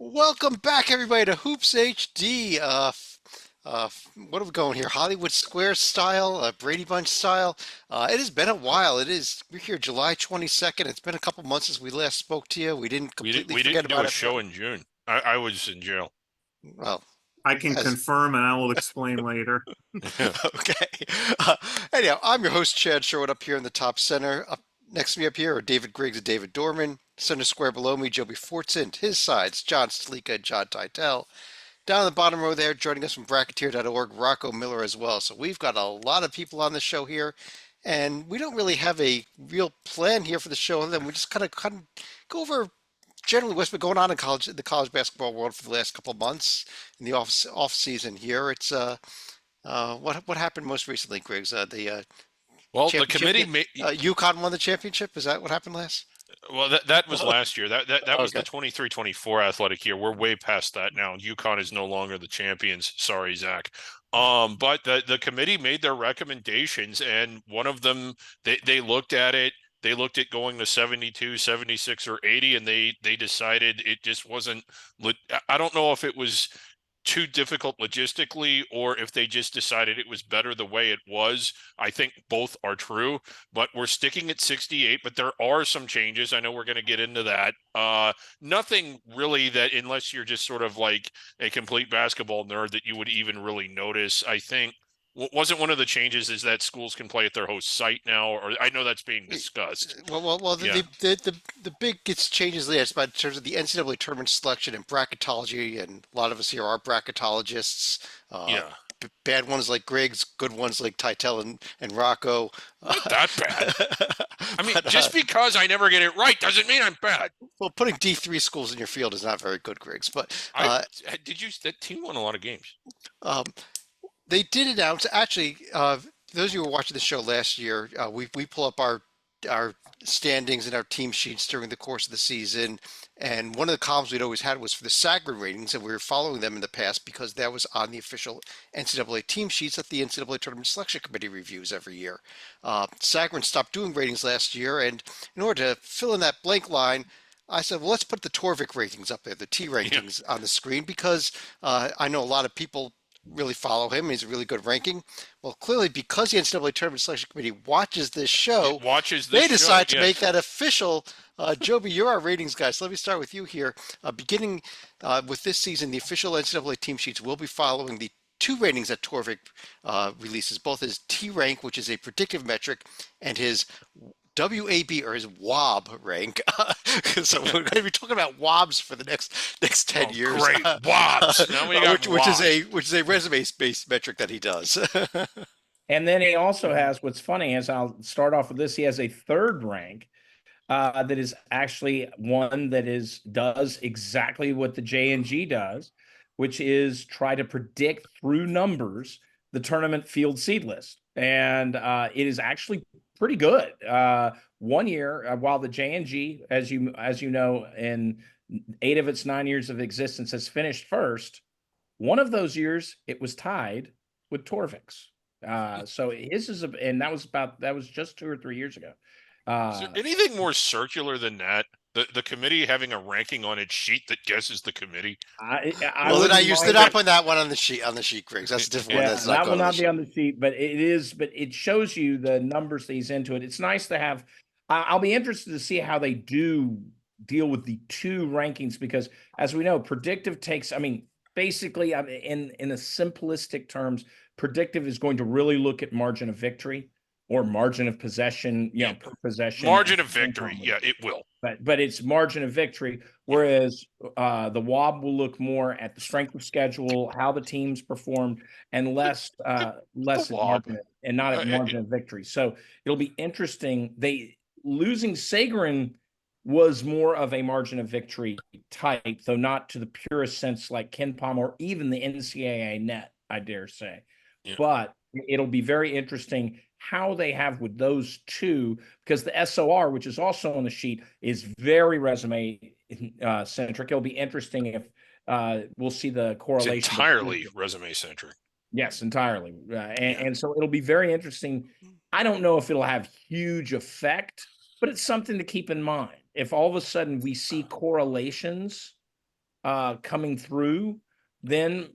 Welcome back, everybody, to Hoops HD. What are we going here? Hollywood Square style, Brady Bunch style. It has been a while. We're here July 22nd. It's been a couple months since we last spoke to you. We didn't We didn't completely we forget didn't do about a show everybody. in June. I was in jail. Well, I can as confirm and I will explain later. okay. Uh, Anyhow, I'm your host, Chad Sherwood, up here in the top center. Up next to me up here are David Griggs and David Dorman. Center square below me, Joby Fortson. His sides, John Stalika and John Teitel. Down the bottom row there, joining us from Bracketeer.org, Rocco Miller as well. So we've got a lot of people on the show here, and we don't really have a real plan here for the show. And then we just kind of go over generally what's been going on in the college basketball world for the last couple of months in the off season here. It's what happened most recently, Griggs? The Well, the championship. committee made. UConn won the championship. Is that what happened last? Well, that was last year. That was the Okay. 23-24 athletic year. We're way past that now. UConn is no longer the champions. Sorry, Zach. But the committee made their recommendations, and one of them they looked at it. They looked at going to 72, 76, or 80, and they decided it just wasn't. I don't know if it was too difficult logistically or if they just decided it was better the way it was. I think both are true, but we're sticking at 68, but there are some changes. I know we're going to get into that. Nothing really that, unless you're just sort of like a complete basketball nerd, that you would even really notice. I think wasn't one of the changes is that schools can play at their host site now, or I know that's being discussed. Well. Yeah. The big gets changes there. It's about in terms of the NCAA tournament selection and bracketology, and a lot of us here are bracketologists. Uh, Yeah. Bad ones like Griggs, good ones like Titel and Rocco. Not that bad. I mean, But just because I never get it right doesn't mean I'm bad. well, putting D3 schools in your field is not very good, Griggs. But I did you that team won a lot of games. um, they did announce actually. Those of you who were watching the show last year, we pull up our standings and our team sheets during the course of the season. And one of the columns we'd always had was for the Sagarin ratings, and we were following them in the past because that was on the official NCAA team sheets that the NCAA Tournament Selection Committee reviews every year. Sagarin stopped doing ratings last year, and in order to fill in that blank line, I said, well, let's put the Torvik ratings up there, the T Yeah, rankings on the screen, because I know a lot of people really follow him. He's a really good ranking. Well, clearly, because the NCAA Tournament Selection Committee watches this it show, watches this they show. decide to make Yes. that official. Joby, you're our ratings guy, so let me start with you here. Beginning with this season, the official NCAA team sheets will be following the two ratings that Torvik releases, both his T rank, which is a predictive metric, and his WAB or his WOB rank. So we're going to be talking about WOBs for the next 10 Oh, years, great. Wops. Now we got wops. which is a resume based metric that he does. And then he also has what's funny is I'll start off with this. He has a third rank that is actually one that does exactly what the J&G does, which is try to predict through numbers the tournament field seed list. And it is actually pretty good. One year, while the J&G, as you know, in 8 of its 9 years of existence, has finished first. One of those years, it was tied with Torvik's. So his is and that was just 2 or 3 years ago. Is there Uh, anything more circular than that? The committee having a ranking on its sheet that guesses the committee. I Well, wouldn't they're mind not it. putting that one on the sheet, Griggs. That's a different one. Yeah, That's not that will going on the not be sheet. on the sheet, but it is. But it shows you the numbers that he's into it. It's nice to have. I'll be interested to see how they do deal with the two rankings because, as we know, predictive takes. I mean, basically, in a simplistic terms, predictive is going to really look at margin of victory or margin of possession, Yeah. per possession. Margin of victory. Yeah, it will. But it's margin of victory. Whereas the WOB will look more at the strength of schedule, how the teams performed, and less at WOB. margin and not at margin of victory. So it'll be interesting. They losing Sagarin was more of a margin of victory type, though not to the purest sense like Ken Palm or even the NCAA net, I dare say. Yeah. But it'll be very interesting how they have with those two, because the SOR, which is also on the sheet, is very resume centric. It'll be interesting if we'll see the It's correlation. entirely resume centric. Yes, entirely. And so it'll be very interesting. I don't know if it'll have huge effect, but it's something to keep in mind. If all of a sudden we see correlations coming through, then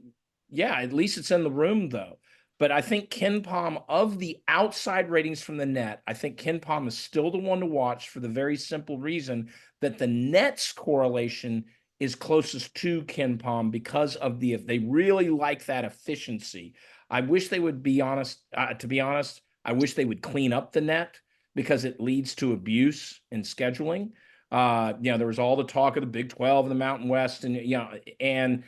yeah, at least it's in the room though. But I think Ken Palm, of the outside ratings from the net, I think Ken Palm is still the one to watch for the very simple reason that the net's correlation is closest to Ken Palm because of if they really like that efficiency. I wish they would be honest. To be honest, I wish they would clean up the net because it leads to abuse in scheduling. There was all the talk of the Big 12 and the Mountain West, and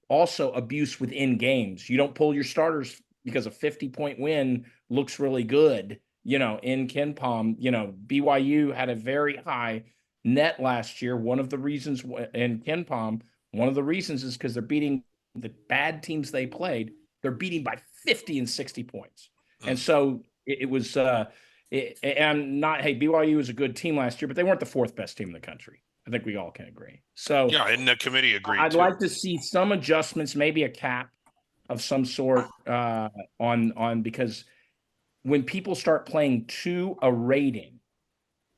also abuse within games. You don't pull your starters because a 50-point win looks really good. In Ken Palm, BYU had a very high net last year. One of the reasons in Ken Palm, one of the reasons is because they're beating the bad teams they played. They're beating by 50 and 60 points. And so it was and not, hey, BYU was a good team last year, but they weren't the fourth best team in the country. I think we all can agree. So Yeah, and the committee agreed. I'd like to see some adjustments, maybe a cap of some sort on because when people start playing to a rating,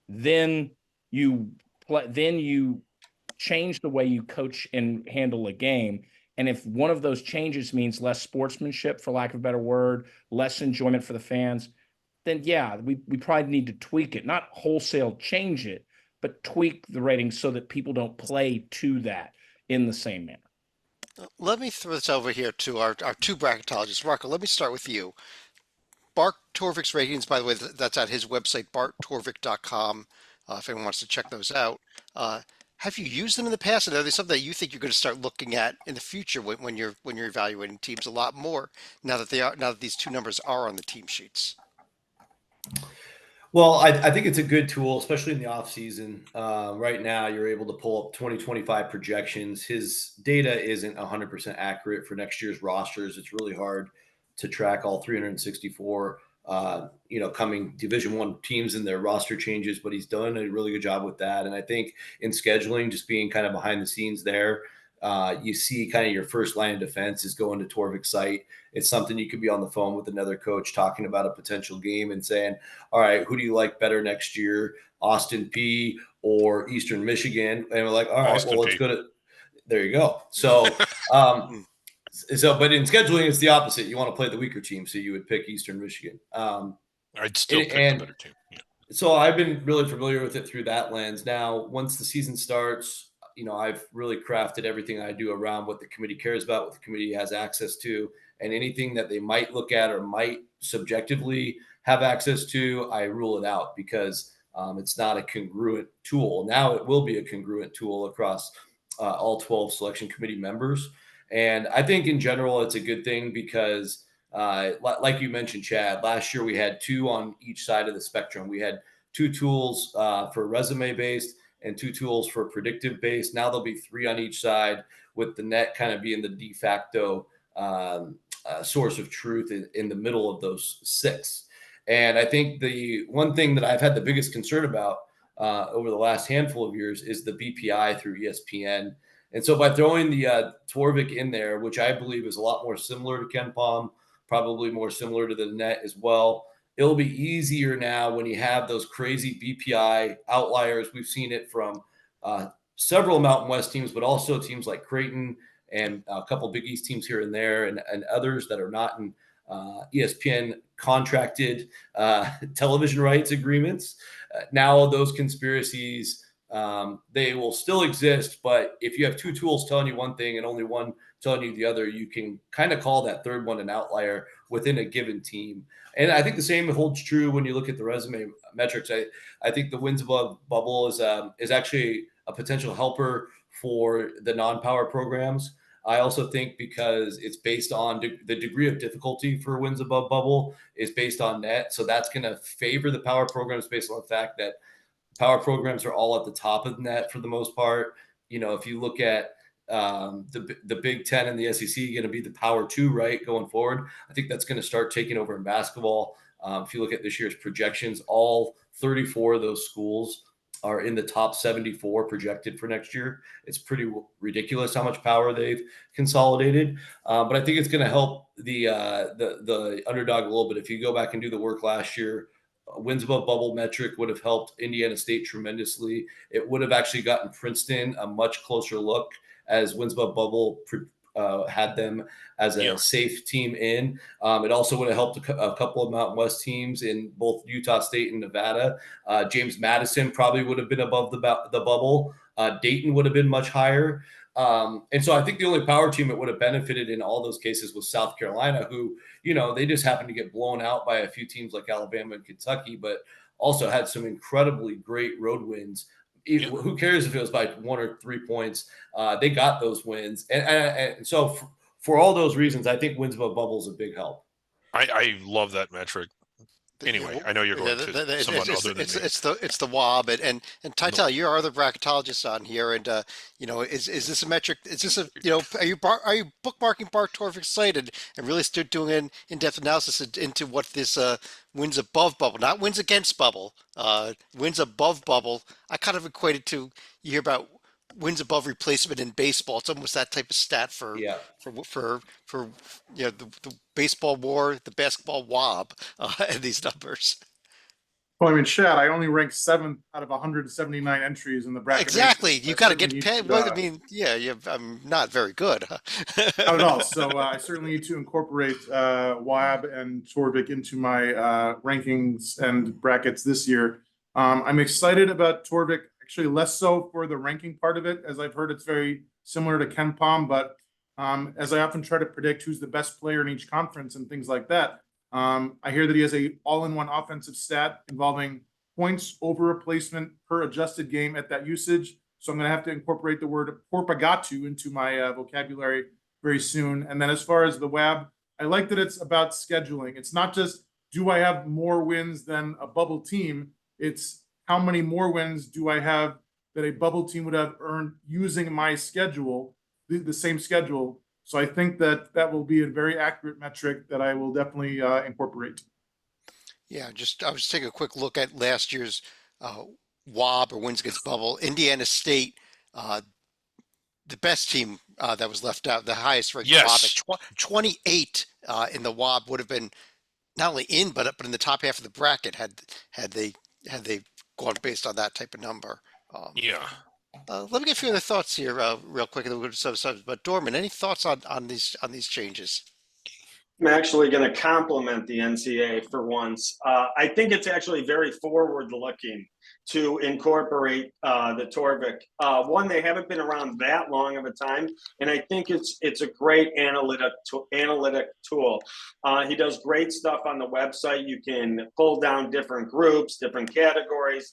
then you change the way you coach and handle a game. And if one of those changes means less sportsmanship, for lack of a better word, less enjoyment for the fans, then yeah, we probably need to tweak it, not wholesale change it, but tweak the ratings so that people don't play to that in the same manner. Let me throw this over here to our two bracketologists. Marco, let me start with you. Bart Torvik's ratings, by the way, that's at his website, barttorvik.com, if anyone wants to check those out. Have you used them in the past, and are they something that you think you're going to start looking at in the future when you're evaluating teams a lot more now that these two numbers are on the team sheets? Well, I think it's a good tool, especially in the off season. Right now, you're able to pull up 2025 projections. His data isn't 100% accurate for next year's rosters. It's really hard to track all 364, coming Division I teams and their roster changes, but he's done a really good job with that. And I think in scheduling, just being kind of behind the scenes there, you see kind of your first line of defense is going to Torvik's site. It's something you could be on the phone with another coach talking about a potential game and saying, all right, who do you like better next year, Austin P or Eastern Michigan? And we're like, all right, Austin well, let's P. go to – there you go. So, but in scheduling, it's the opposite. You want to play the weaker team, so you would pick Eastern Michigan. I'd still pick the better team. Yeah. So I've been really familiar with it through that lens. Now, once the season starts, I've really crafted everything I do around what the committee cares about, what the committee has access to, and anything that they might look at or might subjectively have access to, I rule it out because it's not a congruent tool. Now it will be a congruent tool across all 12 selection committee members. And I think in general, it's a good thing because like you mentioned, Chad, last year we had two on each side of the spectrum. We had two tools for resume based and two tools for predictive based. Now there'll be three on each side, with the net kind of being the de facto source of truth in the middle of those six. And I think the one thing that I've had the biggest concern about over the last handful of years is the BPI through ESPN. And so by throwing the Torvik in there, which I believe is a lot more similar to Ken Palm, probably more similar to the net as well, it'll be easier now when you have those crazy BPI outliers. We've seen it from several Mountain West teams, but also teams like Creighton and a couple Big East teams here and there, and others that are not in ESPN contracted television rights agreements. Now those conspiracies, they will still exist, but if you have two tools telling you one thing and only one telling you the other, you can kind of call that third one an outlier within a given team. And I think the same holds true when you look at the resume metrics. I think the wins above bubble is actually a potential helper for the non-power programs. I also think because it's based on the degree of difficulty for wins above bubble is based on net. So that's going to favor the power programs based on the fact that power programs are all at the top of the net for the most part. If you look at the Big Ten and the SEC going to be the power two, right, going forward. I think that's going to start taking over in basketball. If you look at this year's projections, all 34 of those schools are in the top 74 projected for next year. It's pretty ridiculous how much power they've consolidated. But I think it's going to help the underdog a little bit. If you go back and do the work last year, wins above bubble metric would have helped Indiana State tremendously. It would have actually gotten Princeton a much closer look as wins above bubble had them as a safe team in. It also would have helped a couple of Mountain West teams in both Utah State and Nevada. James Madison probably would have been above the bubble. Dayton would have been much higher. And so I think the only power team that would have benefited in all those cases was South Carolina, who, they just happened to get blown out by a few teams like Alabama and Kentucky, but also had some incredibly great road wins. Who cares if it was by 1 or 3 points? They got those wins. And so for all those reasons, I think wins above bubble is a big help. I love that metric. Anyway, I know you're going to someone other than me. It's the WOB and Tytel, you're our other bracketologist on here, and is this a metric? Is this are you bookmarking Bart Torvik's site and really start doing an in-depth analysis into what this wins above bubble, not wins against bubble, wins above bubble? I kind of equated to, you hear about wins above replacement in baseball. It's almost that type of stat for the baseball war, the basketball WOB, and these numbers. Well, I mean, Chad, I only ranked 7th out of 179 entries in the bracket. Exactly. You got to get paid. Well, I mean, I'm not very good. Not at all. So I certainly need to incorporate WAB and Torvik into my rankings and brackets this year. I'm excited about Torvik. Actually, less so for the ranking part of it, as I've heard it's very similar to Ken Palm. But as I often try to predict who's the best player in each conference and things like that, I hear that he has a all-in-one offensive stat involving points over replacement per adjusted game at that usage. So I'm going to have to incorporate the word porpagatu into my vocabulary very soon. And then as far as the WAB, I like that it's about scheduling. It's not just, do I have more wins than a bubble team? It's how many more wins do I have that a bubble team would have earned using my schedule, the same schedule. So I think that will be a very accurate metric that I will definitely incorporate. Yeah, I was taking a quick look at last year's WOB, or wins against bubble. Indiana State, the best team that was left out, the highest ranked WOB at 28 in the WOB would have been not only in, but in the top half of the bracket had they gone based on that type of number. Let me get a few other thoughts here real quick, and then we'll go to some. But Dorman, any thoughts on these changes? I'm actually going to compliment the NCAA for once. I think it's actually very forward-looking to incorporate the Torvik. One, they haven't been around that long of a time, and I think it's a great analytic tool. He does great stuff on the website. You can pull down different groups, different categories.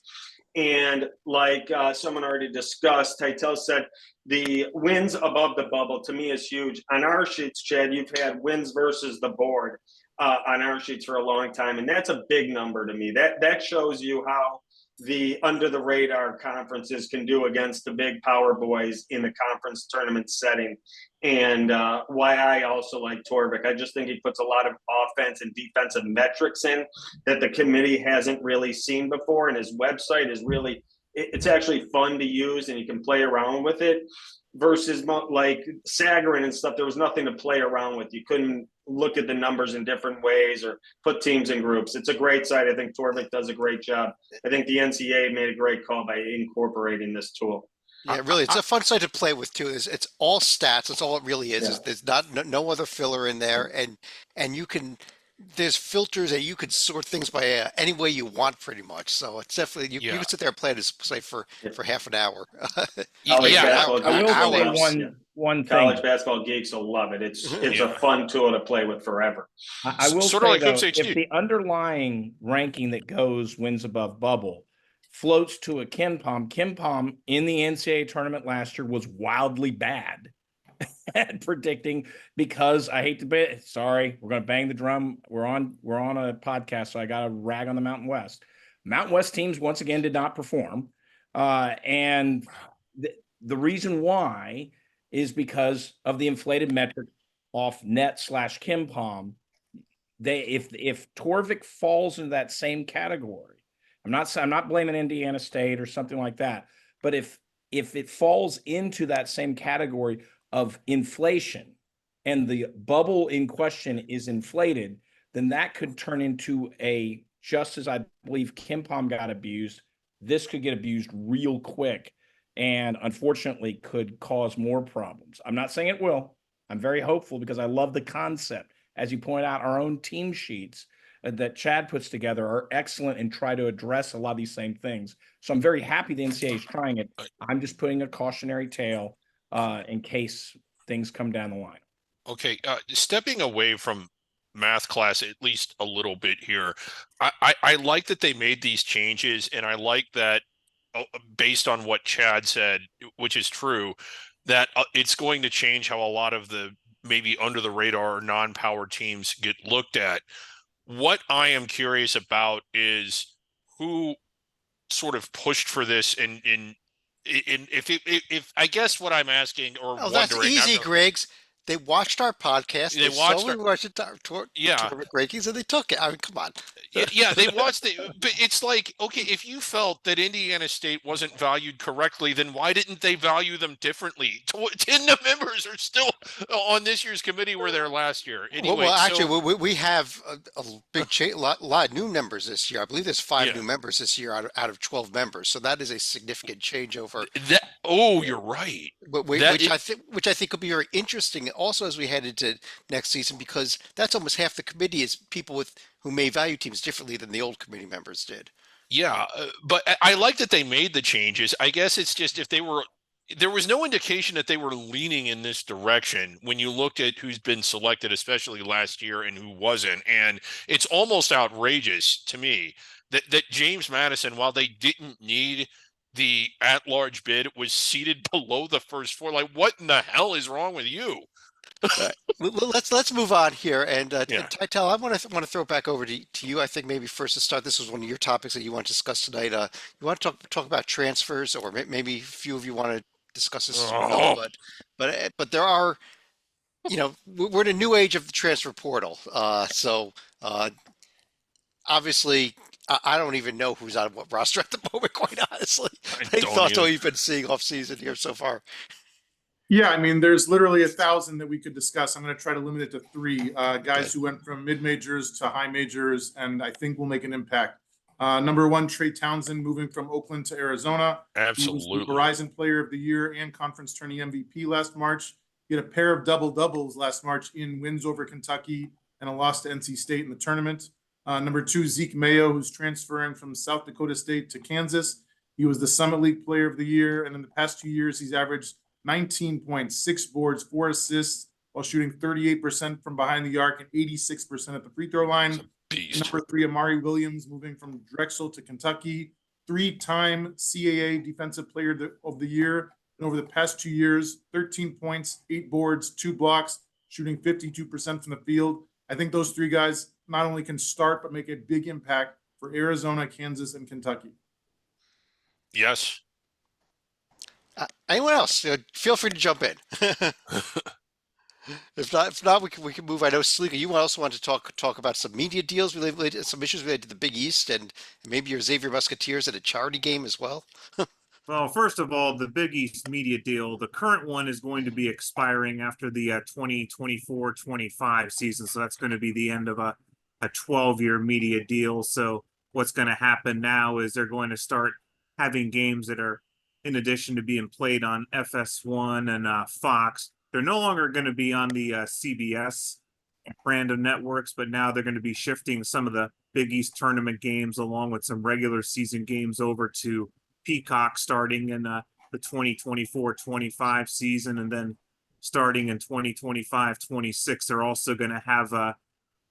And like someone already discussed, Tytel said, the wins above the bubble to me is huge. On our sheets, Chad, you've had wins versus the board on our sheets for a long time. And that's a big number to me. That shows you how the under the radar conferences can do against the big power boys in the conference tournament setting. And why I also like Torvik. I just think he puts a lot of offense and defensive metrics in that the committee hasn't really seen before. And his website is really, it's actually fun to use, and you can play around with it. Versus like Sagarin and stuff, there was nothing to play around with. You couldn't look at the numbers in different ways or put teams in groups. It's a great site. I think Torvik does a great job. I think the NCAA made a great call by incorporating this tool. Yeah, really, it's a fun site to play with too. It's all stats. That's all it really is. Yeah. There's no other filler in there, and you can. There's filters that you could sort things by any way you want, pretty much. So it's definitely you can sit there and play this site for half an hour. I will say one thing. College basketball geeks will love it. It's a fun tool to play with forever. I will sort say, of like though, HoopsHD. if the underlying ranking that goes wins above bubble floats to a Ken Palm in the NCAA tournament last year was wildly bad at predicting, because I hate to be sorry, we're going to bang the drum. We're on a podcast, so I got to rag on the Mountain West. Mountain West teams once again did not perform, and the reason why is because of the inflated metric off net/Ken Palm. If Torvik falls into that same category, I'm not blaming Indiana State or something like that, but if it falls into that same category of inflation and the bubble in question is inflated, then that could turn into just as I believe Ken Palm got abused, this could get abused real quick. and unfortunately could cause more problems. I'm not saying it will. I'm very hopeful because I love the concept. As you point out, our own team sheets that Chad puts together are excellent and try to address a lot of these same things. So I'm very happy the NCAA is trying it. I'm just putting a cautionary tale in case things come down the line. Okay, stepping away from math class at least a little bit here, I like that they made these changes, and I like that based on what Chad said, which is true, that it's going to change how a lot of the maybe under the radar non-power teams get looked at. What I am curious about is who sort of pushed for this in if I guess what I'm asking or Oh, that's wondering, easy, Griggs. They watched our podcast. they They saw watched we our, watched the yeah, tournament rankings, and they took it. I mean, come on. yeah, they watched it, but it's like, okay, if you felt that Indiana State wasn't valued correctly, then why didn't they value them differently? 10 members are still on this year's committee were there last year. Anyway, Well, actually, so we have a big lot of new members this year. I believe there's 5 yeah, new members this year out of 12 members. So that is a significant change over you're right. That which I think will be very interesting also as we head into next season, because that's almost half the committee is people who may value teams differently than the old committee members did. Yeah, but I like that they made the changes. I guess it's just there was no indication that they were leaning in this direction when you looked at who's been selected, especially last year, and who wasn't. And it's almost outrageous to me that James Madison, while they didn't need the at-large bid, was seated below the first 4. Like, what in the hell is wrong with you? Right. Let's move on here, and Yeah. Titel, I want to throw it back over to you. I think maybe first to start, this was one of your topics that you want to discuss tonight. You want to talk about transfers, or maybe a few of you want to discuss this as well. Oh, But there are, we're in a new age of the transfer portal. So obviously, I don't even know who's on what roster at the moment, quite honestly. I Any don't thoughts on either. what you've been seeing off season here so far? Yeah, I mean, there's literally 1,000 that we could discuss. I'm going to try to limit it to 3 guys who went from mid majors to high majors, and I think will make an impact. Number 1, Trey Townsend, moving from Oakland to Arizona. He was the absolutely. Verizon Player of the Year and Conference Tourney MVP last March. He had a pair of double-doubles last March in wins over Kentucky and a loss to NC State in the tournament. Number 2, Zeke Mayo, who's transferring from South Dakota State to Kansas. He was the Summit League Player of the Year, and in the past 2 years, he's averaged 19.6 boards, 4 assists, while shooting 38% from behind the arc and 86% at the free throw line. Beast. Number 3, Amari Williams, moving from Drexel to Kentucky, 3-time CAA Defensive Player of the Year. And over the past 2 years, 13 points, 8 boards, 2 blocks, shooting 52% from the field. I think those 3 guys not only can start, but make a big impact for Arizona, Kansas, and Kentucky. Yes. Anyone else? Feel free to jump in. If not, we can move. I know, Sleeka, you also want to talk about some media deals related, some issues related to the Big East, and maybe your Xavier Musketeers at a charity game as well. Well, first of all, the Big East media deal, the current one is going to be expiring after the 2024-25 season. So that's going to be the end of a 12-year media deal. So what's going to happen now is they're going to start having games that are, in addition to being played on FS1 and Fox, they're no longer going to be on the CBS brand of networks, but now they're going to be shifting some of the Big East tournament games along with some regular season games over to Peacock starting in the 2024-25 season, and then starting in 2025-26, they're also going to have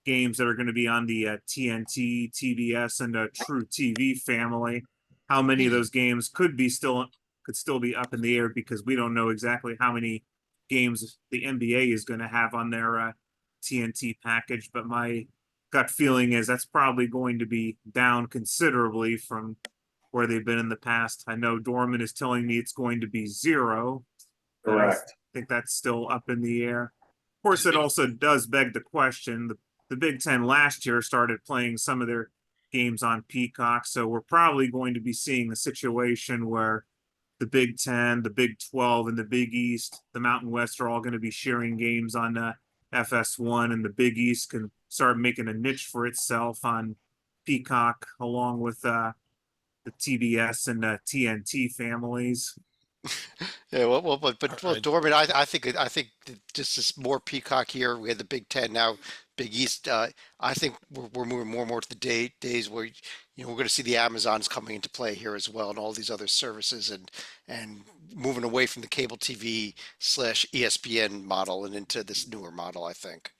games that are going to be on the TNT, TBS, and True TV family. How many of those games could still be up in the air because we don't know exactly how many games the NBA is going to have on their TNT package. But my gut feeling is that's probably going to be down considerably from where they've been in the past. I know Dorman is telling me it's going to be 0. Correct. I think that's still up in the air. Of course, it also does beg the question. The Big Ten last year started playing some of their games on Peacock, so we're probably going to be seeing a situation where the Big Ten, the Big 12, and the Big East, the Mountain West are all going to be sharing games on FS1, and the Big East can start making a niche for itself on Peacock along with the TBS and TNT families. Yeah, well, I- Dorman, I think that just is more Peacock here. We had the Big Ten, now Big East. I think we're moving more and more to the days where we're going to see the Amazons coming into play here as well, and all these other services, and moving away from the cable TV / ESPN model and into this newer model. I think.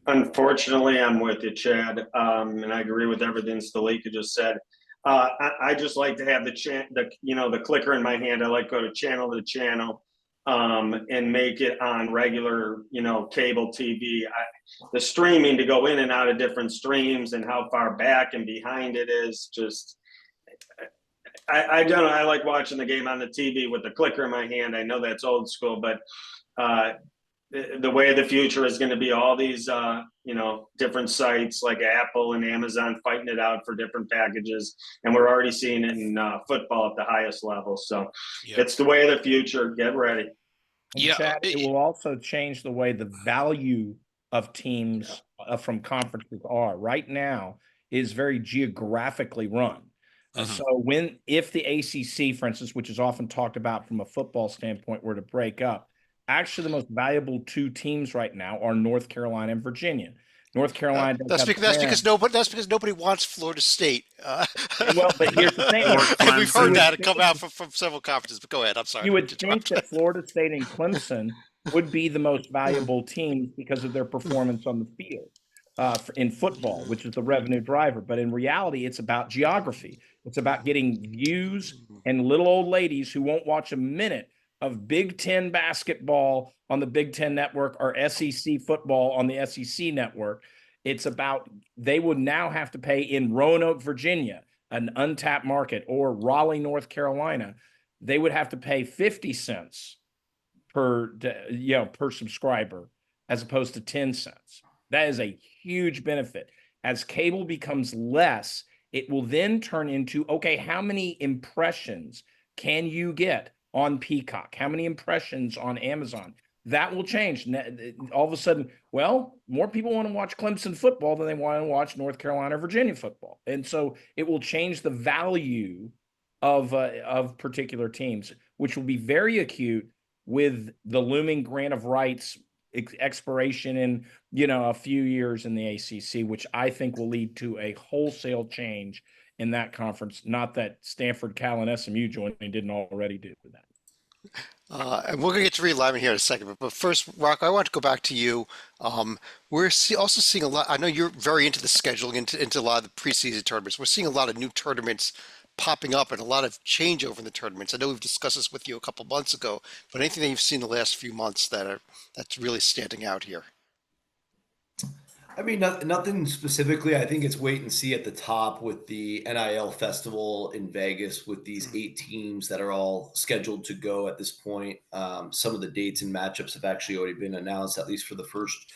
Unfortunately, I'm with you, Chad, and I agree with everything Stalika just said. I just like to have the clicker in my hand. I like to go to channel, and make it on regular, cable TV. The streaming to go in and out of different streams and how far back and behind it is just. I don't know. I like watching the game on the TV with the clicker in my hand. I know that's old school, but the way of the future is going to be all these different sites like Apple and Amazon fighting it out for different packages, and we're already seeing it in football at the highest level. So Yeah. it's the way of the future. Get ready. And Yeah, Chad, it will also change the way the value of teams from conferences are. Right now is very geographically run. Mhm. So if the ACC, for instance, which is often talked about from a football standpoint, were to break up, actually the most valuable two teams right now are North Carolina and Virginia. North Carolina does have That's because nobody wants Florida State. Well, but here's the thing. Or And we've heard Clemson. that come out from several conferences. But go ahead. I'm sorry. You to would think interrupt. that Florida State and Clemson would be the most valuable teams because of their performance on the field in football, which is the revenue driver. But in reality, it's about geography. It's about getting views and little old ladies who won't watch a minute of Big Ten basketball on the Big Ten network or SEC football on the SEC network. It's about they would now have to pay in Roanoke, Virginia, an untapped market, or Raleigh, North Carolina. They would have to pay 50 cents per subscriber as opposed to 10 cents. That is a huge benefit. As cable becomes less, it will then turn into, okay, how many impressions can you get on Peacock? How many impressions on Amazon? That will change. All of a sudden, well, more people want to watch Clemson football than they want to watch North Carolina or Virginia football. And so it will change the value of particular teams, which will be very acute with the looming grant of rights expiration in a few years in the ACC, which I think will lead to a wholesale change in that conference. Not that Stanford, Cal, and SMU joining didn't already do that. And we're going to get to Reed Lyman here in a second, but first, Rocco, I want to go back to you. We're also seeing a lot. I know you're very into the scheduling, into a lot of the preseason tournaments. We're seeing a lot of new tournaments popping up and a lot of changeover in the tournaments. I know we've discussed this with you a couple months ago, but anything that you've seen the last few months that's really standing out here? I mean, nothing specifically. I think it's wait and see at the top with the NIL festival in Vegas with these 8 teams that are all scheduled to go at this point. Some of the dates and matchups have actually already been announced, at least for the first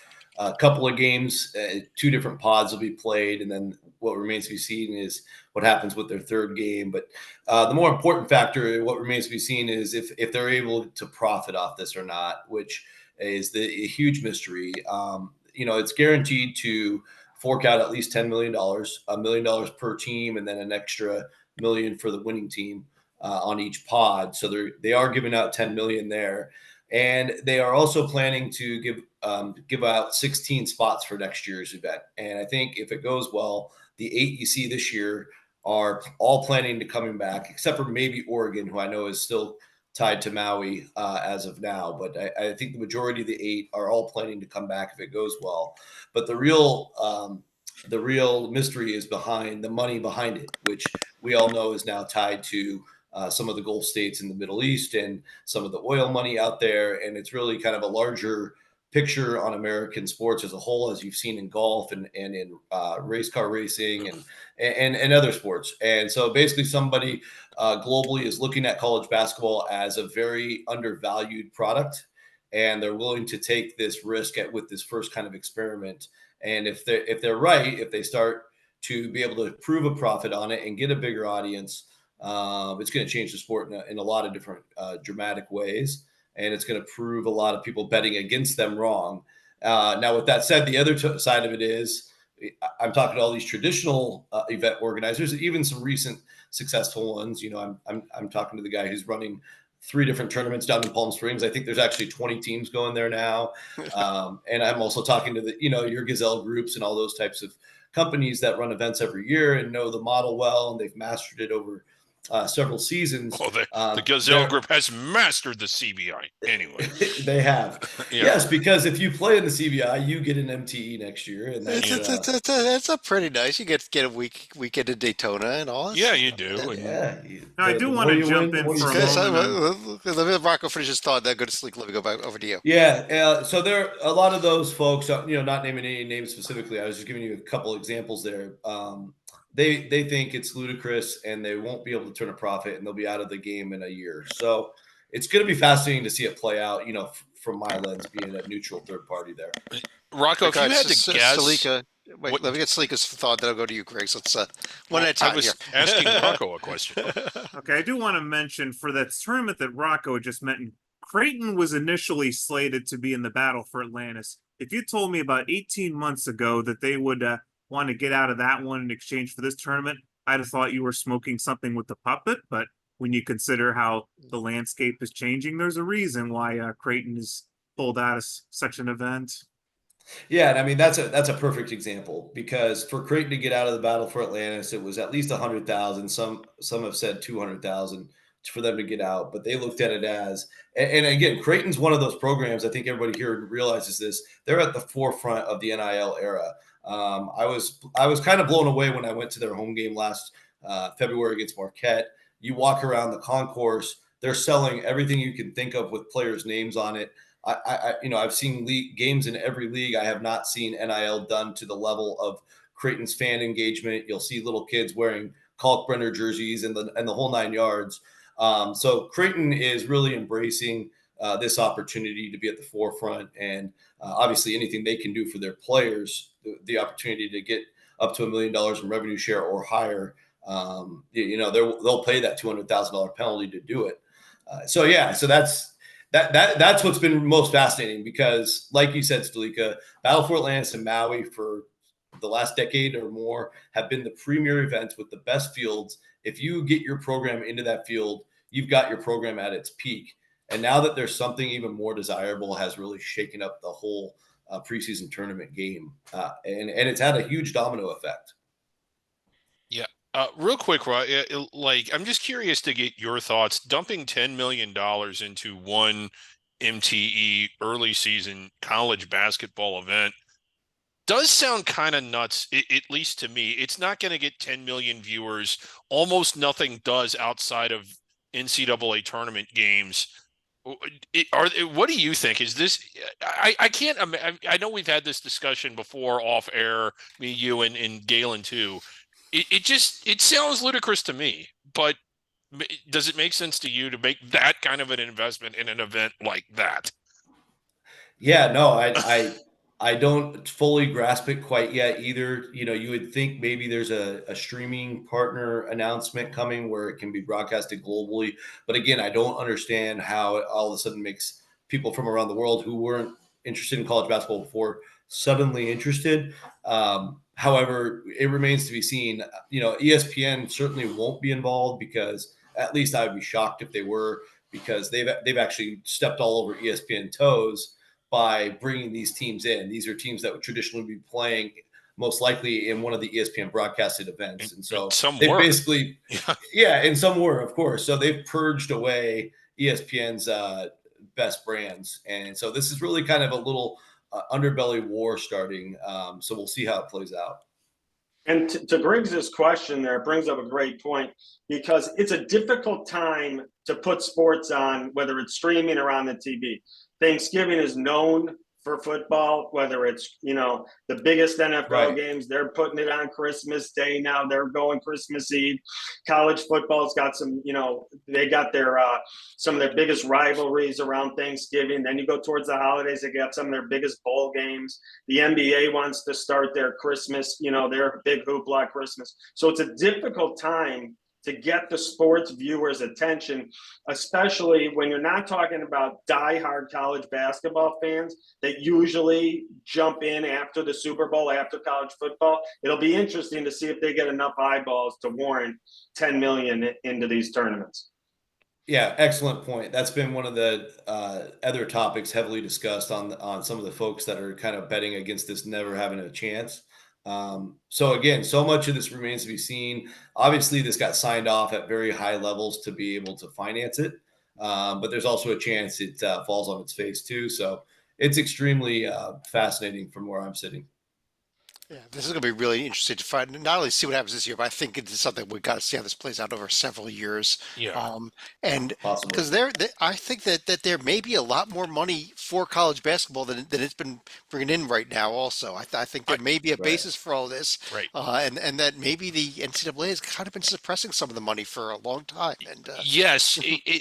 couple of games. 2 different pods will be played. And then what remains to be seen is what happens with their third game. But the more important factor, what remains to be seen is if they're able to profit off this or not, which is a huge mystery. It's guaranteed to fork out at least $10 million, $1 million per team, and then an extra $1 million for the winning team on each pod. So they are giving out $10 million there, and they are also planning to give out 16 spots for next year's event. And I think if it goes well, the 8 you see this year are all planning to coming back, except for maybe Oregon, who I know is still tied to Maui as of now. But I think the majority of the 8 are all planning to come back if it goes well. But the real mystery is behind the money behind it, which we all know is now tied to some of the Gulf states in the Middle East and some of the oil money out there. And it's really kind of a larger picture on American sports as a whole, as you've seen in golf and in race car racing and other sports. And so basically somebody globally is looking at college basketball as a very undervalued product, and they're willing to take this risk with this first kind of experiment. And if they're right, if they start to be able to prove a profit on it and get a bigger audience, it's going to change the sport in a lot of different dramatic ways. And it's going to prove a lot of people betting against them wrong. Now, with that said, the other side of it is I'm talking to all these traditional event organizers, even some recent successful ones. I'm talking to the guy who's running 3 different tournaments down in Palm Springs. I think there's actually 20 teams going there now. And I'm also talking to your Gazelle groups and all those types of companies that run events every year and know the model well, and they've mastered it over several seasons. Oh, the Gazelle Group has mastered the CBI anyway. They have. Yeah. Yes, because if you play in the CBI, you get an MTE next year. And It's a pretty nice. You get a weekend in Daytona and all. Yeah, you do. Yeah. Now, I do want to jump in for a moment. Let Rocco finish his thought. Then go to sleep. Let me go back over to you. Yeah. So there, a lot of those folks, not naming any names specifically. I was just giving you a couple examples there. They think it's ludicrous and they won't be able to turn a profit and they'll be out of the game in a year. So it's going to be fascinating to see it play out, from my lens, being a neutral third party there. Rocco, if you had to guess. Salika, wait, let me get Salika's thought, then I'll go to you, Greg. So let's one at a time. I was asking Rocco a question. Okay, I do want to mention for that tournament that Rocco just mentioned, Creighton was initially slated to be in the battle for Atlantis. If you told me about 18 months ago that they would want to get out of that one in exchange for this tournament, I'd have thought you were smoking something with the puppet. But when you consider how the landscape is changing, there's a reason why Creighton is pulled out of such an event. Yeah, and I mean that's a perfect example, because for Creighton to get out of the battle for Atlantis, it was at least 100,000. Some have said 200,000 for them to get out, but they looked at it as, and again, Creighton's one of those programs. I think everybody here realizes this. They're at the forefront of the NIL era. I was kind of blown away when I went to their home game last February against Marquette. You walk around the concourse, they're selling everything you can think of with players' names on it. I've seen games in every league. I have not seen NIL done to the level of Creighton's fan engagement. You'll see little kids wearing Kalkbrenner jerseys and the whole 9 yards. So Creighton is really embracing this opportunity to be at the forefront, and obviously anything they can do for their players, the opportunity to get up to $1 million in revenue share or higher. They'll pay that $200,000 penalty to do it. So that's what's been most fascinating, because like you said, Stalika, Battle for Atlantis and Maui for the last decade or more have been the premier events with the best fields. If you get your program into that field, you've got your program at its peak. And now that there's something even more desirable, has really shaken up the whole preseason tournament game. And it's had a huge domino effect. Yeah. Real quick, I'm just curious to get your thoughts. Dumping $10 million into one MTE early season college basketball event does sound kind of nuts, at least to me. It's not going to get 10 million viewers. Almost nothing does outside of NCAA tournament games. What do you think? Is this? I can't. I know we've had this discussion before off air, me, you, and Galen too. It sounds ludicrous to me, but does it make sense to you to make that kind of an investment in an event like that? Yeah, no, I don't fully grasp it quite yet either. You would think maybe there's a streaming partner announcement coming where it can be broadcasted globally. But again, I don't understand how it all of a sudden makes people from around the world who weren't interested in college basketball before suddenly interested. However, it remains to be seen. ESPN certainly won't be involved, because at least I would be shocked if they were, because they've actually stepped all over ESPN toes by bringing these teams in. These are teams that would traditionally be playing most likely in one of the ESPN broadcasted events. And so they basically, and some were, of course. So they've purged away ESPN's best brands. And so this is really kind of a little underbelly war starting. So we'll see how it plays out. And to Griggs's question there, it brings up a great point, because it's a difficult time to put sports on, whether it's streaming or on the TV. Thanksgiving is known for football, whether it's, the biggest NFL games, they're putting it on Christmas Day now, they're going Christmas Eve. College football's got some, they got their some of their biggest rivalries around Thanksgiving. Then you go towards the holidays, they got some of their biggest bowl games. The NBA wants to start their Christmas, their big hoopla Christmas. So it's a difficult time to get the sports viewers' attention, especially when you're not talking about diehard college basketball fans that usually jump in after the Super Bowl, after college football. It'll be interesting to see if they get enough eyeballs to warrant 10 million into these tournaments. Yeah, excellent point. That's been one of the other topics heavily discussed on some of the folks that are kind of betting against this never having a chance. So again, so much of this remains to be seen. Obviously, this got signed off at very high levels to be able to finance it, but there's also a chance it falls on its face too. So it's extremely fascinating from where I'm sitting. Yeah, this is going to be really interesting to find, not only see what happens this year, but I think it's something we've got to see how this plays out over several years. Yeah. And Possibly. because I think that there may be a lot more money for college basketball than it's been bringing in right now. Also, I think there may be a Right. basis for all this, Right. and that maybe the NCAA has kind of been suppressing some of the money for a long time. And Yes,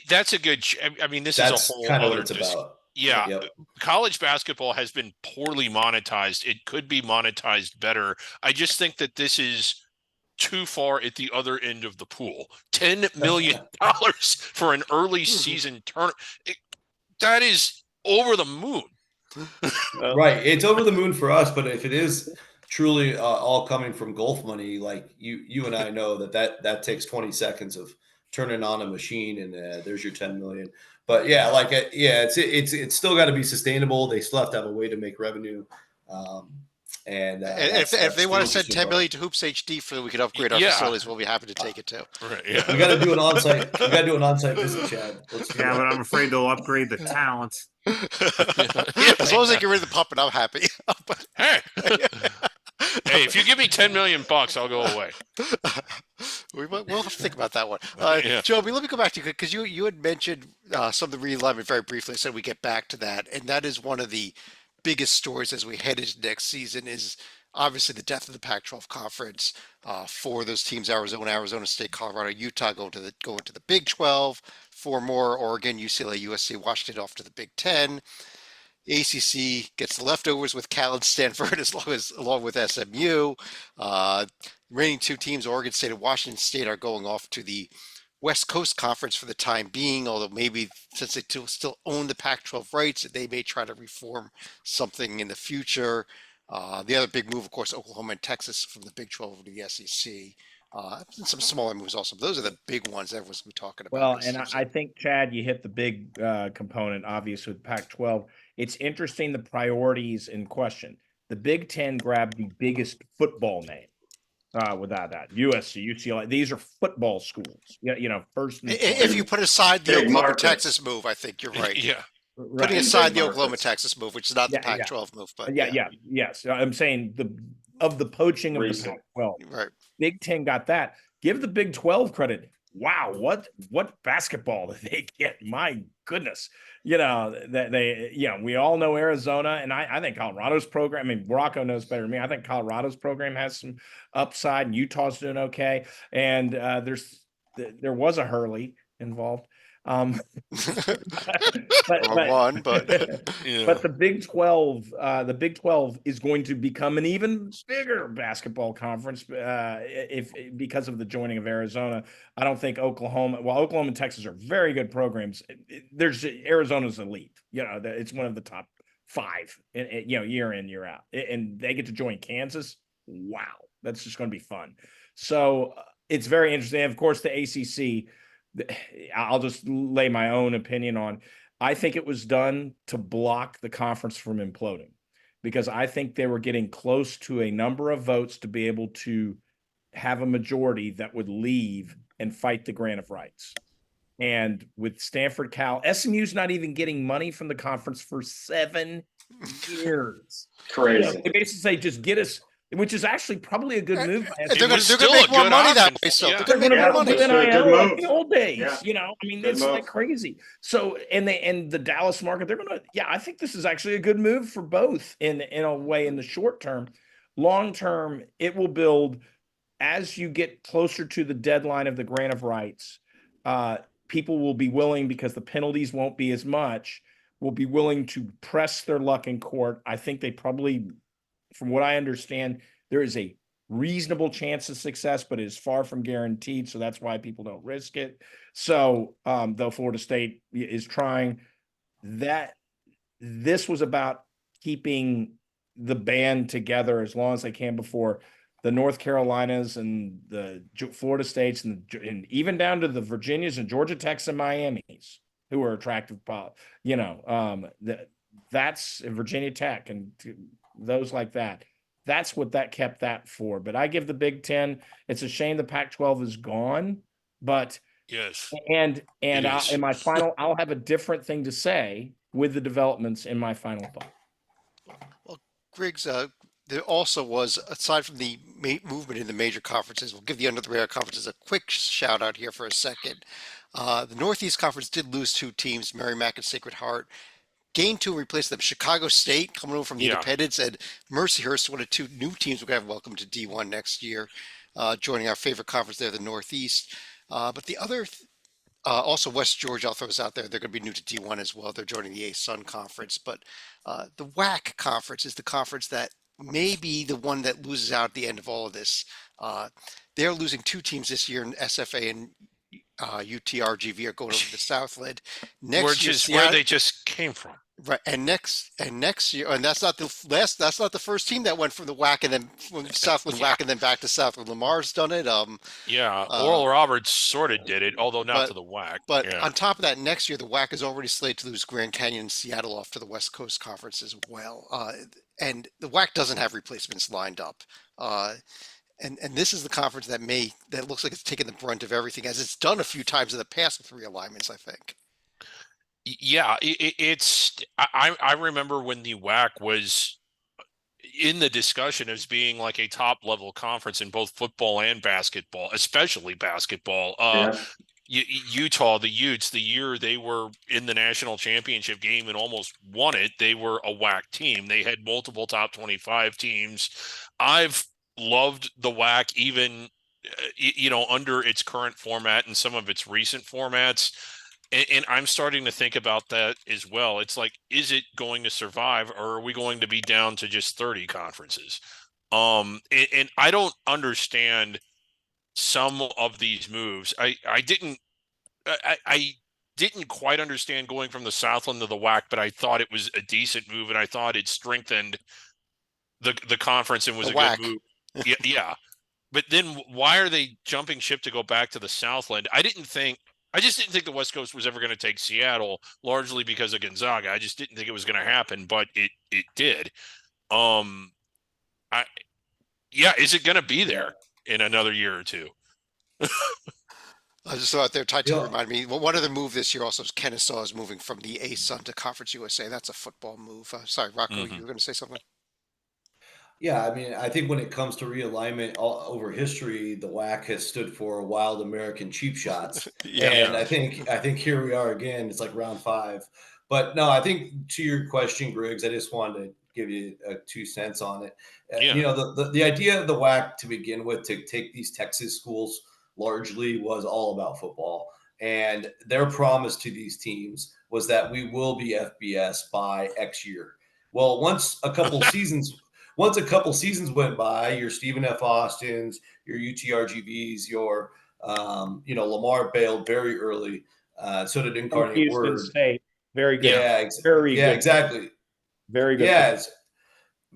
that's a good. I mean, this is That's a whole kind of what other. it's about. Yeah, Yep. college basketball has been poorly monetized. It could be monetized better. I just think that this is too far at the other end of the pool. $10 million for an early season tournament. That is over the moon. Right. It's over the moon for us, but if it is truly all coming from golf money, like you and I know that takes 20 seconds of turning on a machine and there's your 10 million. But yeah, like yeah, it's still got to be sustainable. They still have to have a way to make revenue. And if they the want to send interesting 10 part. million to Hoops HD so we can upgrade our Yeah. facilities, we'll be happy to take it too. Right. We Yeah. got to do an on-site. We got to do an on-site visit, Chad. Let's do Yeah, that. but I'm afraid they'll upgrade the talent. As long as they get rid of the puppet, I'm happy. Hey. Hey, if you give me 10 million bucks, I'll go away. We'll have to think about that one. Yeah. Joby, let me go back to you because you had mentioned some of the realignment very briefly. I said we get back to that, and that is one of the biggest stories as we head into next season is obviously the death of the Pac-12 conference for those teams: Arizona State, Colorado, Utah go into the Big 12. Four more: Oregon, UCLA, USC, Washington off to the Big 10. ACC gets the leftovers with Cal and Stanford along with SMU. Remaining two teams, Oregon State and Washington State, are going off to the West Coast Conference for the time being, although maybe since they still own the Pac-12 rights, they may try to reform something in the future. The other big move, of course, Oklahoma and Texas from the Big 12 to the SEC. And some smaller moves also. But those are the big ones everyone's going to be talking about. Well, and I think, Chad, you hit the big component, obviously, with Pac-12. It's interesting the priorities in question. The Big Ten grabbed the biggest football name, without that. USC, UCLA. These are football schools. First. If you put aside the Big Oklahoma markets. Texas move, I think you're right. Yeah. Putting Right. aside Big the Oklahoma markets. Texas move, which is not the Yeah, yeah. Pac-12 move, but Yes. I'm saying of the poaching of the Recent. Pac-12. right. Big Ten got that. Give the Big 12 credit. Wow, what basketball did they get? My goodness. That we all know Arizona, and I think Colorado's program, I mean, Rocco knows better than me. I think Colorado's program has some upside, and Utah's doing okay. And there was a Hurley involved. Wrong but one, but Yeah. but the Big 12 is going to become an even bigger basketball conference because of the joining of Arizona. I don't think Oklahoma and Texas are very good programs. There's Arizona's elite. It's one of the top 5, year in, year out. And they get to join Kansas. Wow. That's just going to be fun. So it's very interesting. Of course, the ACC, I'll just lay my own opinion on. I think it was done to block the conference from imploding because I think they were getting close to a number of votes to be able to have a majority that would leave and fight the grant of rights. And with Stanford, Cal, SMU's not even getting money from the conference for 7 years. Crazy. They basically say, just get us, which is actually probably a good move. they're going was to still make a more good money that option. way. So Yeah. they're going to make Yeah, more money. it's a good NIL like move. the old days. Yeah. I mean, Good it's move. like crazy. So, and the Dallas market, they're going to, I think this is actually a good move for both in a way in the short term. Long term, it will build as you get closer to the deadline of the grant of rights. People will be willing, because the penalties won't be as much, will be willing to press their luck in court. I think they probably, from what I understand, there is a reasonable chance of success, but it is far from guaranteed. So that's why people don't risk it. So though Florida State is trying, that this was about keeping the band together as long as they can before the North Carolinas and the Florida States and even down to the Virginias and Georgia Techs and Miamis who are attractive. That's Virginia Tech and those like that. That's what that kept that for. But I give the Big Ten. It's a shame the Pac-12 is gone, but Yes. in is. my final, I'll have a different thing to say with the developments in my final thought. Well, Griggs, there also was, aside from the movement in the major conferences, we'll give the under-the-radar conferences a quick shout out here for a second. The Northeast Conference did lose 2 teams, Merrimack and Sacred Heart. Gained 2 and replaced them. Chicago State coming over from the Yeah. Independents, and Mercyhurst, one of 2 new teams we're going to have welcome to D1 next year, joining our favorite conference there, the Northeast. But the other, also West Georgia, I'll throw this out there, they're going to be new to D1 as well. They're joining the A-Sun Conference. But the WAC Conference is the conference that may be the one that loses out at the end of all of this. They're losing 2 teams this year in SFA and UTRGV are going over to Southland. Next year, Where they just came from. right, and next year, and that's not the first team that went from the WAC and then from Southland WAC and then back to Southland. Lamar's done it. Yeah, Oral Roberts sort of did it, although not but- to the WAC. But yeah. on top of that, next year the WAC is already slated to lose Grand Canyon and Seattle off to the West Coast Conference as well. And the WAC doesn't have replacements lined up. And this is the conference that looks like it's taking the brunt of everything, as it's done a few times in the past with realignments, I think. Yeah, I remember when the WAC was in the discussion as being like a top level conference in both football and basketball, especially basketball. Utah, the Utes, the year they were in the national championship game and almost won it, they were a WAC team. They had multiple top 25 teams. I've loved the WAC even, under its current format and some of its recent formats. And I'm starting to think about that as well. It's like, is it going to survive, or are we going to be down to just 30 conferences? And I don't understand some of these moves. I didn't quite understand going from the Southland to the WAC, but I thought it was a decent move, and I thought it strengthened the conference and was The a WAC. good move. Yeah. But then why are they jumping ship to go back to the Southland? I just didn't think the West Coast was ever going to take Seattle, largely because of Gonzaga. I just didn't think it was going to happen, but it did. Is it going to be there in another year or two? I just thought there, Ty Yeah. reminded me. Well, one other move this year also is Kennesaw is moving from the A-Sun to Conference USA. That's a football move. Sorry, Rocco, you were going to say something? Yeah, I mean, I think when it comes to realignment all over history, the WAC has stood for wild American cheap shots. And I think here we are again. It's like round 5. But no, I think to your question, Griggs, I just wanted to give you 2 cents on it. Yeah. The idea of the WAC to begin with, to take these Texas schools largely, was all about football. And their promise to these teams was that we will be FBS by X year. Well, once a couple seasons went by, your Stephen F. Austins, your UTRGVs, your Lamar bailed very early. So did Incarnate Houston Word. State, very good. Yeah, Very good. exactly. Very good. Yeah, it's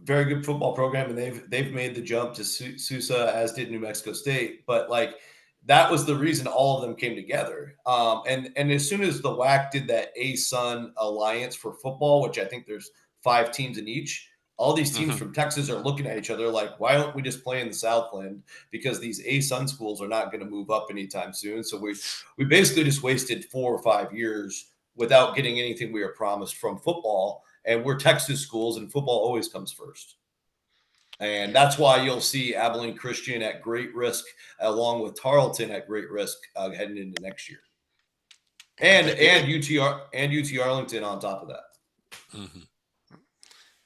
very good football program, and they've made the jump to Sousa, as did New Mexico State. But like, that was the reason all of them came together. And as soon as the WAC did that A-Sun alliance for football, which I think there's 5 teams in each, all these teams from Texas are looking at each other like, why don't we just play in the Southland? Because these A-Sun schools are not going to move up anytime soon. So we basically just wasted 4 or 5 years without getting anything we were promised from football. And we're Texas schools, and football always comes first. And that's why you'll see Abilene Christian at great risk, along with Tarleton at great risk heading into next year. And UT Arlington on top of that.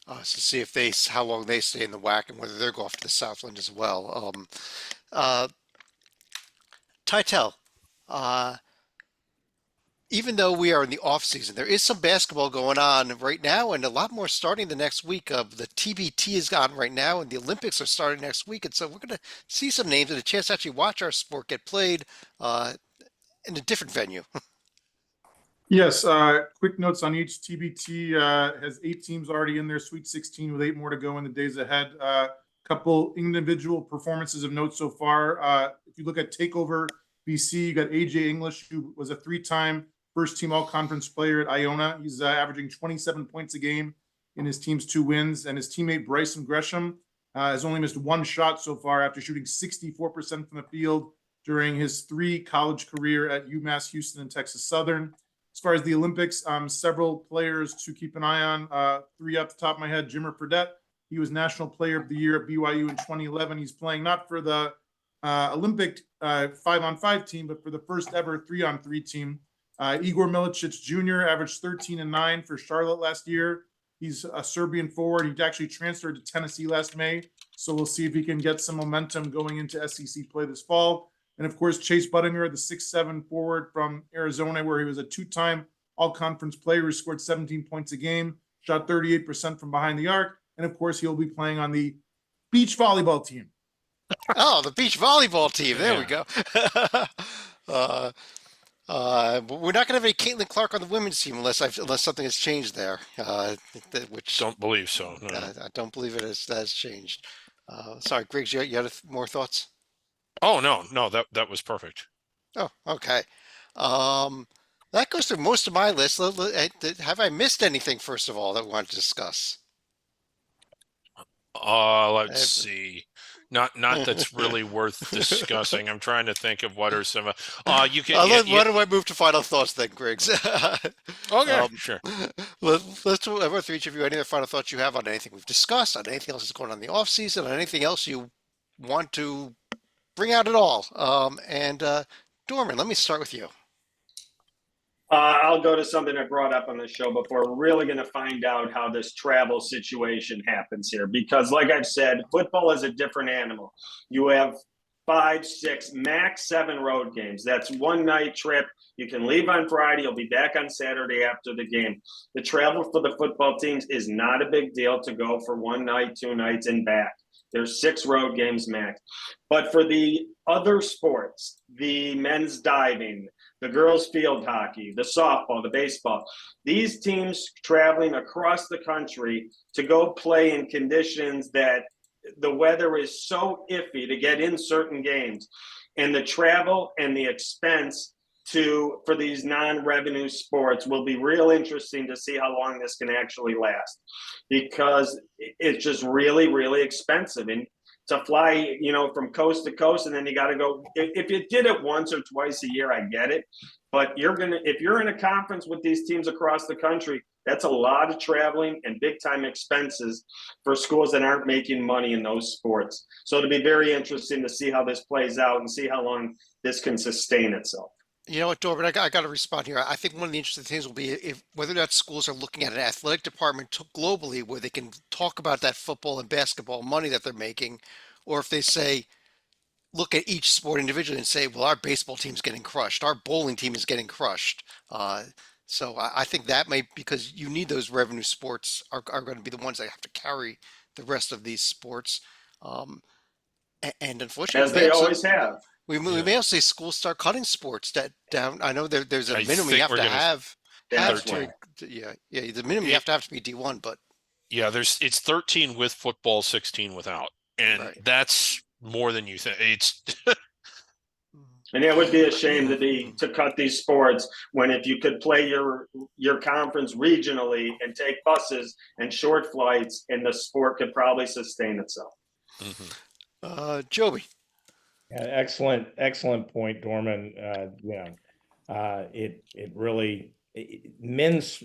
To see if how long they stay in the WAC and whether they're going off to the Southland as well. Tytel, even though we are in the off season, there is some basketball going on right now, and a lot more starting the next week. The TBT is on right now, and the Olympics are starting next week, and so we're going to see some names and a chance to actually watch our sport get played in a different venue. Yes, quick notes on each. TBT has 8 teams already in their Sweet 16 with 8 more to go in the days ahead. Couple individual performances of note so far. If you look at Takeover BC, you got AJ English, who was a 3-time first team all conference player at Iona. He's averaging 27 points a game in his team's 2 wins. And his teammate Bryson Gresham has only missed 1 shot so far after shooting 64% from the field during his 3 college career at UMass Houston and Texas Southern. As far as the Olympics, several players to keep an eye on. 3 off the top of my head: Jimmer Fredette. He was National Player of the Year at BYU in 2011. He's playing not for the Olympic 5-on-5 team, but for the first ever 3-on-3 team. Igor Milicic Jr. averaged 13 and 9 for Charlotte last year. He's a Serbian forward. He actually transferred to Tennessee last May. So we'll see if he can get some momentum going into SEC play this fall. And of course, Chase Budinger, the 6'7" forward from Arizona, where he was a 2-time all-conference player who scored 17 points a game, shot 38% from behind the arc. And of course, he'll be playing on the beach volleyball team. Oh, the beach volleyball team. There we go. We're not going to have any Caitlin Clark on the women's team unless something has changed there. Which Don't believe so. No. I don't believe it has changed. Sorry, Griggs, you had more thoughts? Oh, no, that was perfect. Oh, okay. That goes through most of my list. Have I missed anything, first of all, that we want to discuss? Let's see. Not that's really worth discussing. I'm trying to think of what are some. You can. Why don't I move to final thoughts then, Griggs? Okay, sure. Let's go through each of you. Any other final thoughts you have on anything we've discussed, on anything else that's going on in the off season, on anything else you want to bring out at all? Dorman, let me start with you. I'll go to something I brought up on the show before. We're really going to find out how this travel situation happens here, because like I've said, football is a different animal. You have 5, 6, max 7 road games. That's 1 night trip. You can leave on Friday. You'll be back on Saturday after the game. The travel for the football teams is not a big deal to go for 1 night, 2 nights and back. There's 6 road games max. But for the other sports, the men's diving, the girls' field hockey, the softball, the baseball, these teams traveling across the country to go play in conditions that the weather is so iffy to get in certain games, and the travel and the expense for these non-revenue sports will be real interesting to see how long this can actually last, because it's just really, really expensive. And to fly, from coast to coast, and then you got to go. If you did it once or twice a year, I get it. But if you're in a conference with these teams across the country, that's a lot of traveling and big time expenses for schools that aren't making money in those sports. So it'll be very interesting to see how this plays out and see how long this can sustain itself. You know what, Dorman, I got to respond here. I think one of the interesting things will be whether or not schools are looking at an athletic department globally where they can talk about that football and basketball money that they're making, or if they say, look at each sport individually and say, well, our baseball team's getting crushed, our bowling team is getting crushed. So I think that because you need those revenue sports are going to be the ones that have to carry the rest of these sports. And unfortunately, as they always have. We may also see schools start cutting sports down. I know there's a minimum you have to have. The minimum you have to be D1, but yeah, it's 13 with football, 16 without, and that's more than you think. It's and it would be a shame to cut these sports when if you could play your conference regionally and take buses and short flights, and the sport could probably sustain itself. Joby. Yeah, excellent point, Dorman. It really men's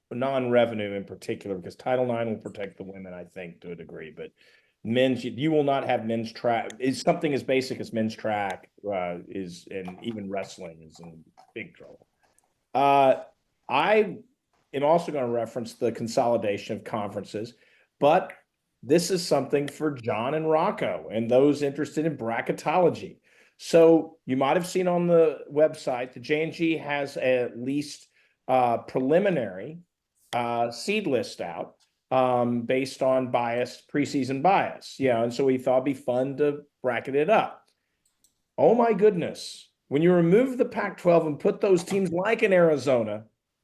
non-revenue in particular, because Title IX will protect the women, I think, to a degree, but men's, you will not have men's track. It's something as basic as men's track and even wrestling is in big trouble. I am also going to reference the consolidation of conferences, but this is something for John and Rocco and those interested in bracketology. So you might have seen on the website, the J&G has at least preliminary seed list out based on preseason bias. Yeah, and so we thought it'd be fun to bracket it up. Oh my goodness. When you remove the Pac-12 and put those teams like in Arizona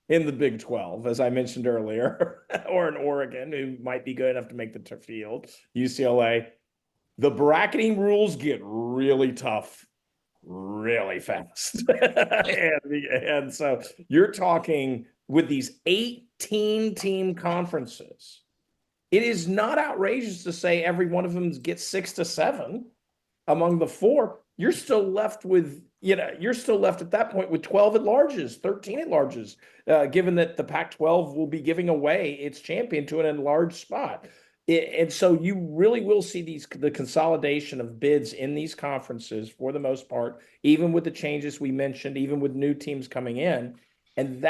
in the Big 12, as I mentioned earlier, or in Oregon, who might be good enough to make the field, UCLA. The bracketing rules get really tough really fast. and so you're talking with these 18 team conferences. It is not outrageous to say every one of them gets 6 to 7 among the 4. You're still left with, you're still left at that point with 12 at-larges, 13 at-larges, given that the Pac-12 will be giving away its champion to an enlarged spot. And so you really will see the consolidation of bids in these conferences for the most part, even with the changes we mentioned, even with new teams coming in. And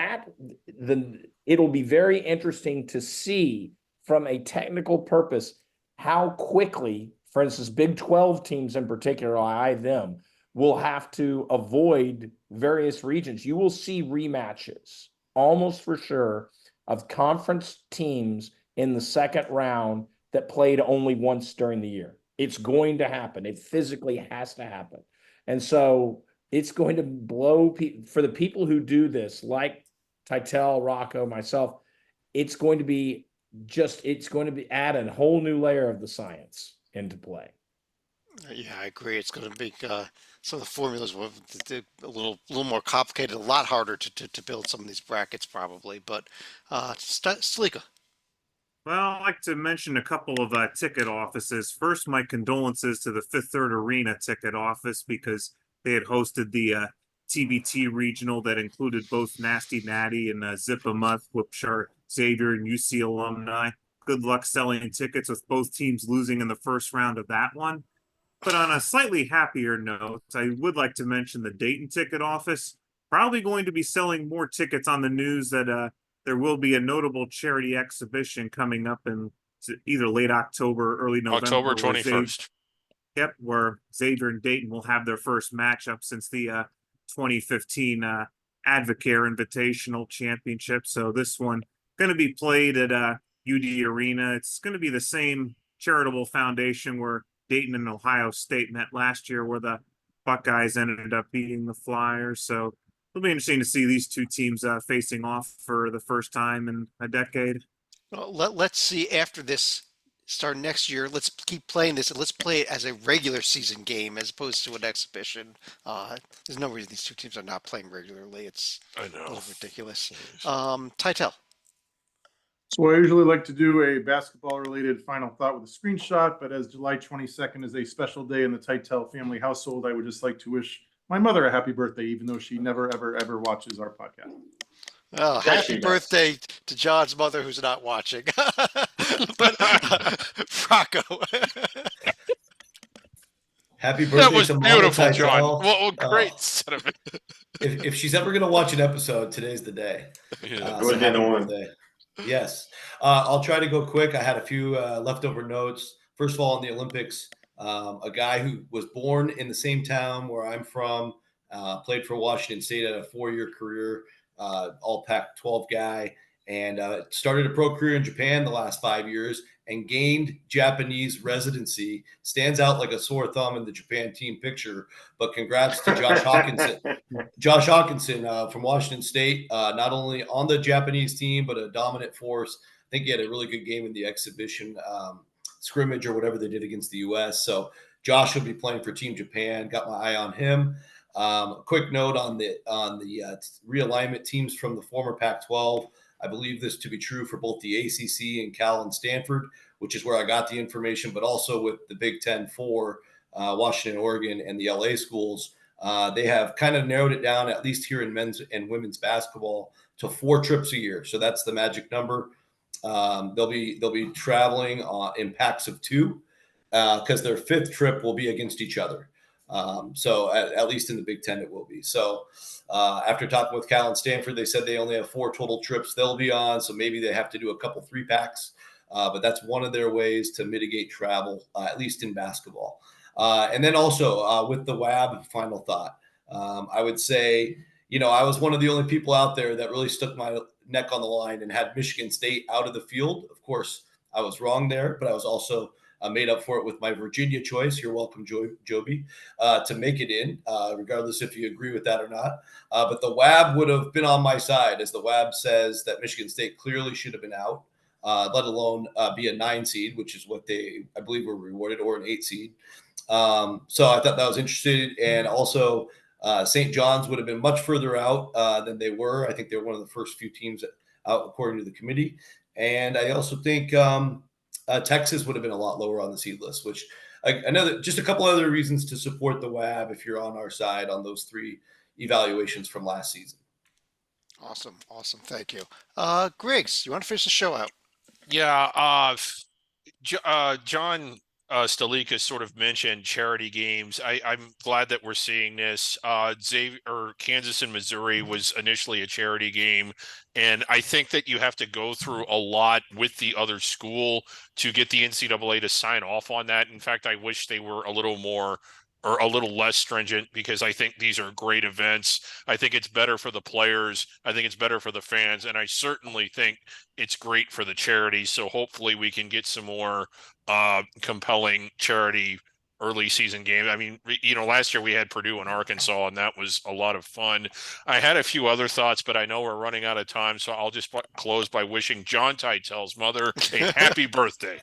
it'll be very interesting to see from a technical purpose how quickly, for instance, Big 12 teams in particular, them, will have to avoid various regions. You will see rematches almost for sure of conference teams in the second round that played only once during the year. It's going to happen. It physically has to happen. And so it's going to blow for the people who do this, like Titel, Rocco, myself, it's going to be add a whole new layer of the science into play. Yeah, I agree. It's going to make some of the formulas a little more complicated, a lot harder to build some of these brackets probably. But Slika. Well, I'd like to mention a couple of ticket offices. First, my condolences to the Fifth Third Arena ticket office because they had hosted the TBT regional that included both Nasty Natty and Zip 'em Up, which are Xavier and UC alumni. Good luck selling tickets with both teams losing in the first round of that one. But on a slightly happier note, I would like to mention the Dayton ticket office. Probably going to be selling more tickets on the news that there will be a notable charity exhibition coming up in either late October or early November. October 21st. Yep, where Xavier and Dayton will have their first matchup since the 2015 Advocare Invitational Championship. So this one going to be played at UD Arena. It's going to be the same charitable foundation where Dayton and Ohio State met last year, where the Buckeyes ended up beating the Flyers. So it'll be interesting to see these two teams facing off for the first time in a decade. Well, let's see after this start next year. Let's keep playing this and let's play it as a regular season game as opposed to an exhibition. There's no reason these two teams are not playing regularly. It's I a know. little ridiculous. Titel. So I usually like to do a basketball-related final thought with a screenshot, but as July 22nd is a special day in the Titel family household, I would just like to wish my mother a happy birthday, even though she never, ever, ever watches our podcast. Oh, Yes, she happy does. birthday to John's mother who's not watching. But Rocco. Happy birthday That was to Mama beautiful, John. Titel. Well, great Oh, sentiment. if she's ever going to watch an episode, today's the day. Yeah. So Good happy one. birthday. Yes. I'll try to go quick. I had a few leftover notes. First of all, in the Olympics, a guy who was born in the same town where I'm from, played for Washington State, had a 4-year career, all Pac-12 guy, and started a pro career in Japan the last 5 years and gained Japanese residency. Stands out like a sore thumb in the Japan team picture. But congrats to Josh Hawkinson. Josh Hawkinson from Washington State, not only on the Japanese team, but a dominant force. I think he had a really good game in the exhibition scrimmage or whatever they did against the U.S. So Josh will be playing for Team Japan. Got my eye on him. Quick note on the realignment teams from the former Pac-12. I believe this to be true for both the ACC and Cal and Stanford, which is where I got the information, but also with the Big Ten for Washington, Oregon, and the LA schools. They have kind of narrowed it down, at least here in men's and women's basketball, to 4 trips a year. So that's the magic number. They'll be traveling in packs of 2 because their 5th trip will be against each other. So at least in the Big Ten, it will be. So after talking with Cal and Stanford, they said they only have 4 total trips they'll be on. So maybe they have to do a couple 3-packs. But that's one of their ways to mitigate travel, at least in basketball. And then also with the WAB, final thought, I would say, I was one of the only people out there that really stuck my neck on the line and had Michigan State out of the field. Of course, I was wrong there, but I was also made up for it with my Virginia choice. You're welcome, Joby, to make it in, regardless if you agree with that or not. But the WAB would have been on my side, as the WAB says that Michigan State clearly should have been out, let alone be a 9 seed, which is what they, I believe, were rewarded, or an 8 seed. So I thought that was interesting. And also, St. John's would have been much further out than they were. I think they were one of the first few teams out, according to the committee. And I also think Texas would have been a lot lower on the seed list, which I know that just a couple other reasons to support the WAB if you're on our side on those 3 evaluations from last season. Awesome. Awesome. Thank you. Griggs, you want to finish the show out? Yeah, John Stalikas sort of mentioned charity games. I'm glad that we're seeing this. Kansas and Missouri was initially a charity game, and I think that you have to go through a lot with the other school to get the NCAA to sign off on that. In fact, I wish they were a little more or a little less stringent, because I think these are great events. I think it's better for the players. I think it's better for the fans, and I certainly think it's great for the charity. So hopefully we can get some more compelling charity early season games. I mean, last year we had Purdue and Arkansas, and that was a lot of fun. I had a few other thoughts, but I know we're running out of time, so I'll just close by wishing John Teitel's mother a happy birthday.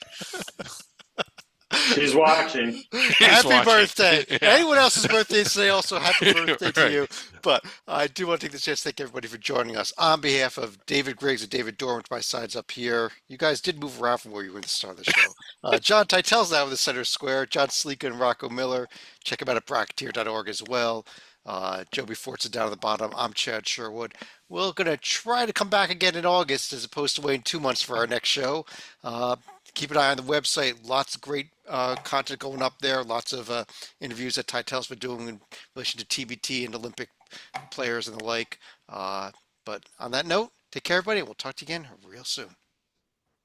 She's watching. Happy birthday. Yeah. Anyone else's birthday today, also happy birthday to Right. you. But I do want to take this chance to thank everybody for joining us. On behalf of David Griggs and David Dorman, my sides up here, you guys did move around from where you were at the start of the show. John Teitel's now in the center square. John Sleeka and Rocco Miller. Check him out at bracketeer.org as well. Joby Fortson down at the bottom. I'm Chad Sherwood. We're going to try to come back again in August as opposed to waiting 2 months for our next show. Keep an eye on the website. Lots of great content going up there. Lots of interviews that Teitel's been doing in relation to TBT and Olympic players and the like. But on that note, take care, everybody. We'll talk to you again real soon.